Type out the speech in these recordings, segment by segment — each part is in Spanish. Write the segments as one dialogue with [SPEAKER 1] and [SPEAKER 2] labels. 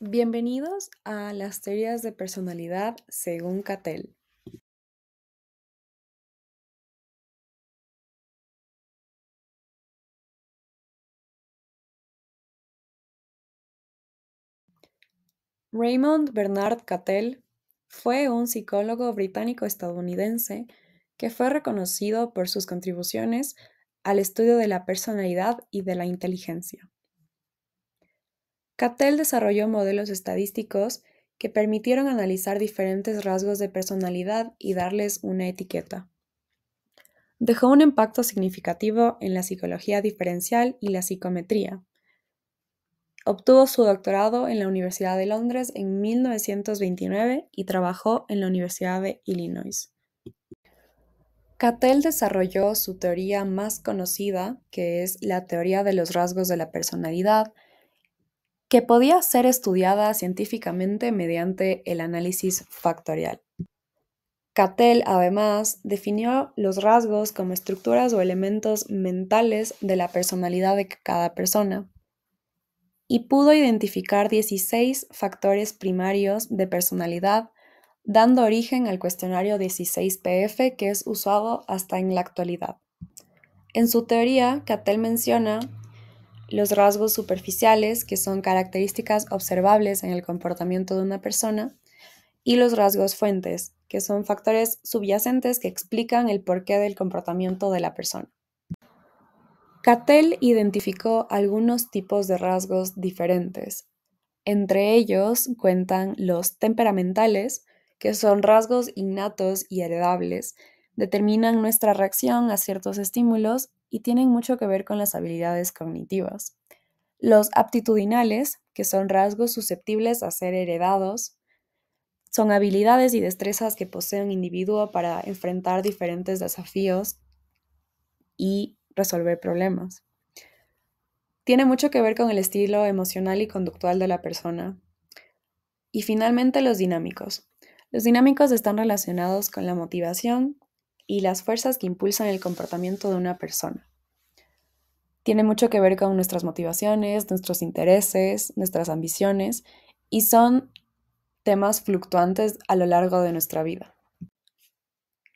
[SPEAKER 1] Bienvenidos a las teorías de personalidad según Cattell. Raymond Bernard Cattell fue un psicólogo británico-estadounidense que fue reconocido por sus contribuciones al estudio de la personalidad y de la inteligencia. Cattell desarrolló modelos estadísticos que permitieron analizar diferentes rasgos de personalidad y darles una etiqueta. Dejó un impacto significativo en la psicología diferencial y la psicometría. Obtuvo su doctorado en la Universidad de Londres en 1929 y trabajó en la Universidad de Illinois. Cattell desarrolló su teoría más conocida, que es la teoría de los rasgos de la personalidad, que podía ser estudiada científicamente mediante el análisis factorial. Cattell, además, definió los rasgos como estructuras o elementos mentales de la personalidad de cada persona y pudo identificar 16 factores primarios de personalidad, dando origen al cuestionario 16PF que es usado hasta en la actualidad. En su teoría, Cattell menciona los rasgos superficiales, que son características observables en el comportamiento de una persona, y los rasgos fuentes, que son factores subyacentes que explican el porqué del comportamiento de la persona. Cattell identificó algunos tipos de rasgos diferentes. Entre ellos cuentan los temperamentales, que son rasgos innatos y heredables, determinan nuestra reacción a ciertos estímulos y tienen mucho que ver con las habilidades cognitivas. Los aptitudinales, que son rasgos susceptibles a ser heredados, son habilidades y destrezas que posee un individuo para enfrentar diferentes desafíos y resolver problemas. Tiene mucho que ver con el estilo emocional y conductual de la persona. Y finalmente los dinámicos. Los dinámicos están relacionados con la motivación y las fuerzas que impulsan el comportamiento de una persona. Tiene mucho que ver con nuestras motivaciones, nuestros intereses, nuestras ambiciones y son temas fluctuantes a lo largo de nuestra vida.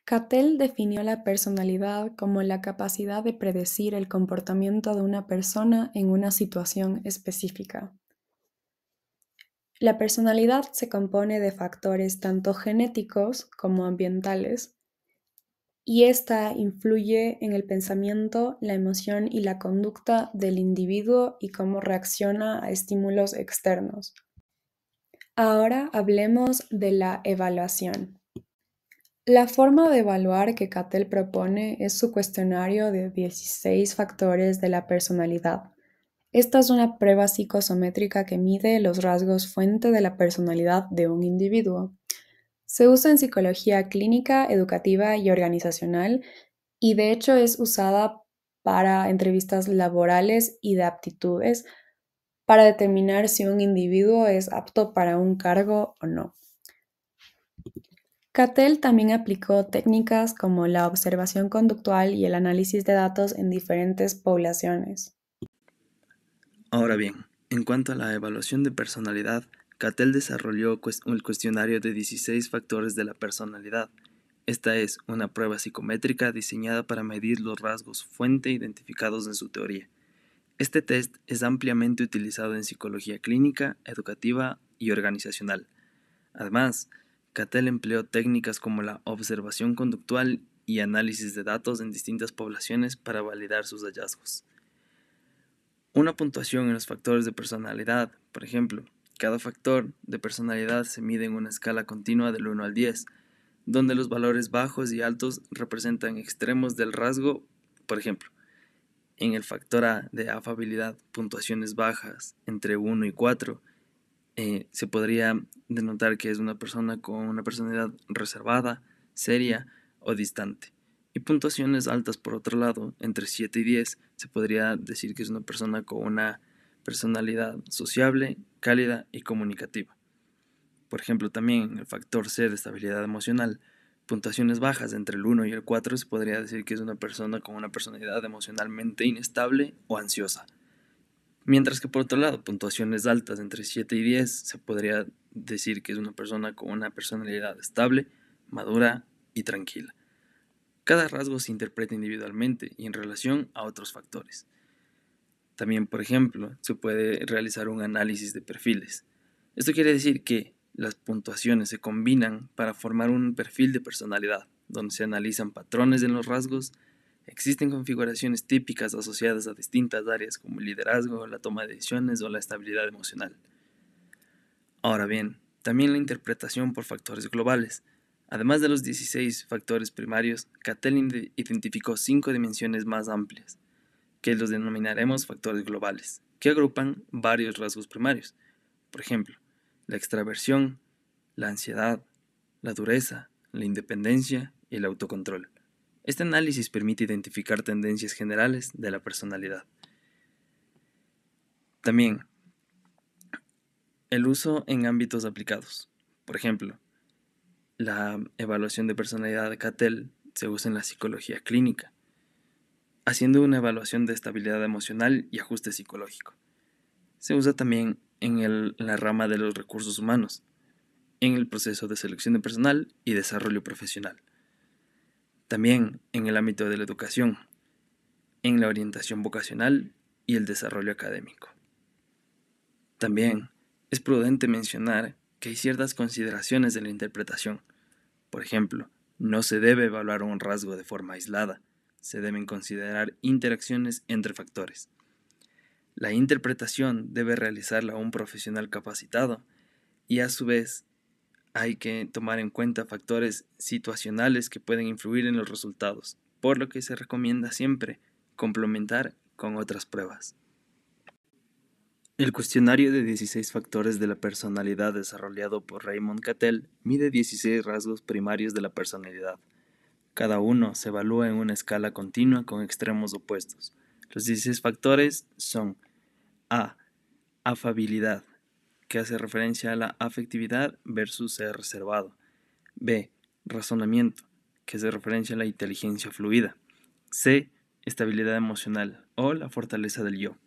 [SPEAKER 1] Cattell definió la personalidad como la capacidad de predecir el comportamiento de una persona en una situación específica. La personalidad se compone de factores tanto genéticos como ambientales, y esta influye en el pensamiento, la emoción y la conducta del individuo y cómo reacciona a estímulos externos. Ahora hablemos de la evaluación. La forma de evaluar que Cattell propone es su cuestionario de 16 factores de la personalidad. Esta es una prueba psicosométrica que mide los rasgos fuente de la personalidad de un individuo. Se usa en psicología clínica, educativa y organizacional y de hecho es usada para entrevistas laborales y de aptitudes para determinar si un individuo es apto para un cargo o no. Cattell también aplicó técnicas como la observación conductual y el análisis de datos en diferentes poblaciones.
[SPEAKER 2] Ahora bien, en cuanto a la evaluación de personalidad, Cattell desarrolló el cuestionario de 16 factores de la personalidad. Esta es una prueba psicométrica diseñada para medir los rasgos fuente identificados en su teoría. Este test es ampliamente utilizado en psicología clínica, educativa y organizacional. Además, Cattell empleó técnicas como la observación conductual y análisis de datos en distintas poblaciones para validar sus hallazgos. Una puntuación en los factores de personalidad, por ejemplo, cada factor de personalidad se mide en una escala continua del 1 al 10, donde los valores bajos y altos representan extremos del rasgo. Por ejemplo, en el factor A de afabilidad, puntuaciones bajas entre 1 y 4, se podría denotar que es una persona con una personalidad reservada, seria o distante. Y puntuaciones altas, por otro lado, entre 7 y 10, se podría decir que es una persona con una personalidad sociable, cálida y comunicativa. Por ejemplo, también en el factor C de estabilidad emocional, puntuaciones bajas entre el 1 y el 4 se podría decir que es una persona con una personalidad emocionalmente inestable o ansiosa. Mientras que por otro lado, puntuaciones altas entre 7 y 10 se podría decir que es una persona con una personalidad estable, madura y tranquila. Cada rasgo se interpreta individualmente y en relación a otros factores. También, por ejemplo, se puede realizar un análisis de perfiles. Esto quiere decir que las puntuaciones se combinan para formar un perfil de personalidad, donde se analizan patrones en los rasgos. Existen configuraciones típicas asociadas a distintas áreas como el liderazgo, la toma de decisiones o la estabilidad emocional. Ahora bien, también la interpretación por factores globales. Además de los 16 factores primarios, Cattell identificó 5 dimensiones más amplias, que los denominaremos factores globales, que agrupan varios rasgos primarios. Por ejemplo, la extraversión, la ansiedad, la dureza, la independencia y el autocontrol. Este análisis permite identificar tendencias generales de la personalidad. También, el uso en ámbitos aplicados. Por ejemplo, la evaluación de personalidad de Cattell se usa en la psicología clínica, haciendo una evaluación de estabilidad emocional y ajuste psicológico. Se usa también en la rama de los recursos humanos, en el proceso de selección de personal y desarrollo profesional. También en el ámbito de la educación, en la orientación vocacional y el desarrollo académico. También es prudente mencionar que hay ciertas consideraciones de la interpretación. Por ejemplo, no se debe evaluar un rasgo de forma aislada, se deben considerar interacciones entre factores. La interpretación debe realizarla un profesional capacitado y a su vez hay que tomar en cuenta factores situacionales que pueden influir en los resultados, por lo que se recomienda siempre complementar con otras pruebas. El cuestionario de 16 factores de la personalidad desarrollado por Raymond Cattell mide 16 rasgos primarios de la personalidad. Cada uno se evalúa en una escala continua con extremos opuestos. Los 16 factores son A. Afabilidad, que hace referencia a la afectividad versus ser reservado. B. Razonamiento, que hace referencia a la inteligencia fluida. C. Estabilidad emocional o la fortaleza del yo.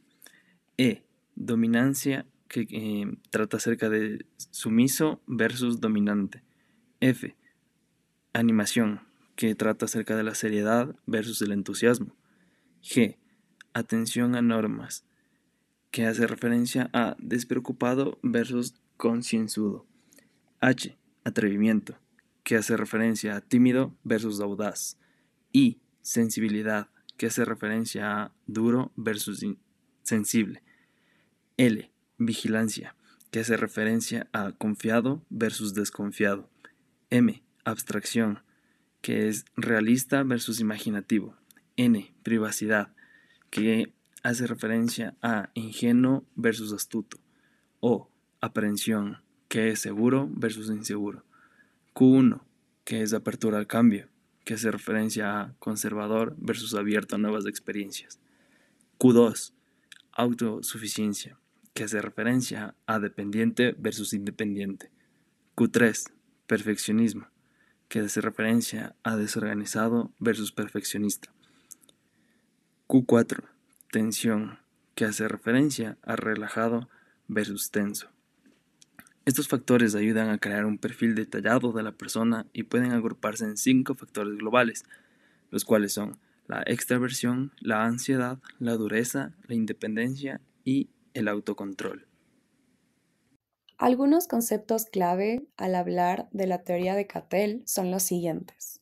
[SPEAKER 2] E. Dominancia, que trata acerca de sumiso versus dominante. F. Animación, que trata acerca de la seriedad versus el entusiasmo. G. Atención a normas, que hace referencia a despreocupado versus concienzudo. H. Atrevimiento, que hace referencia a tímido versus audaz. I. Sensibilidad, que hace referencia a duro versus sensible. L. Vigilancia, que hace referencia a confiado versus desconfiado. M. Abstracción, que es realista versus imaginativo. N. Privacidad, que hace referencia a ingenuo versus astuto. O. Aprehensión, que es seguro versus inseguro. Q1, que es apertura al cambio, que hace referencia a conservador versus abierto a nuevas experiencias. Q2, autosuficiencia, que hace referencia a dependiente versus independiente. Q3, perfeccionismo, que hace referencia a desorganizado versus perfeccionista. Q4, tensión, que hace referencia a relajado versus tenso. Estos factores ayudan a crear un perfil detallado de la persona y pueden agruparse en 5 factores globales, los cuales son la extraversión, la ansiedad, la dureza, la independencia y el autocontrol.
[SPEAKER 1] Algunos conceptos clave al hablar de la teoría de Cattell son los siguientes.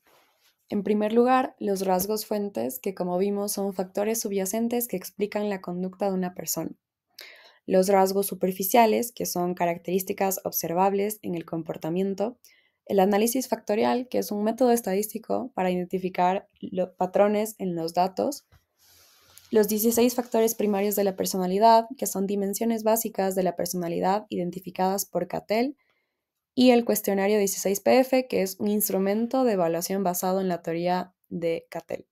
[SPEAKER 1] En primer lugar, los rasgos fuentes, que como vimos son factores subyacentes que explican la conducta de una persona. Los rasgos superficiales, que son características observables en el comportamiento. El análisis factorial, que es un método estadístico para identificar los patrones en los datos. Los 16 factores primarios de la personalidad, que son dimensiones básicas de la personalidad identificadas por Cattell. Y el cuestionario 16PF, que es un instrumento de evaluación basado en la teoría de Cattell.